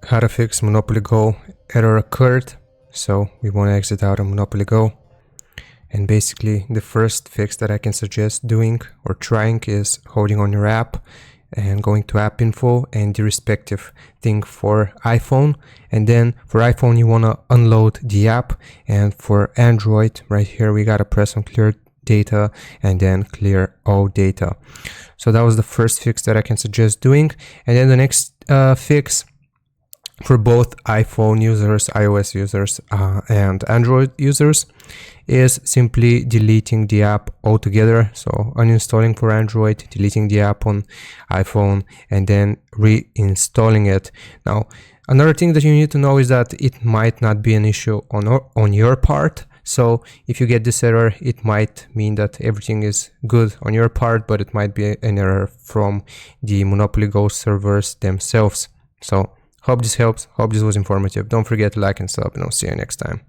how to fix Monopoly Go error occurred. So we want to exit out of Monopoly Go. And basically the first fix that I can suggest doing or trying is holding on your app and going to app info and the respective thing for iPhone. And then for iPhone you want to unload the app, and for Android right here we got to press on clear data and then clear all data. So that was the first fix that I can suggest doing. And then the next fix for both iPhone users, iOS users, and Android users is simply deleting the app altogether. So uninstalling for Android, deleting the app on iPhone, and then reinstalling it. Now, another thing that you need to know is that it might not be an issue on your part. So if you get this error, it might mean that everything is good on your part, but it might be an error from the Monopoly Go servers themselves. So hope this helps. Hope this was informative. Don't forget to like and sub, and I'll see you next time.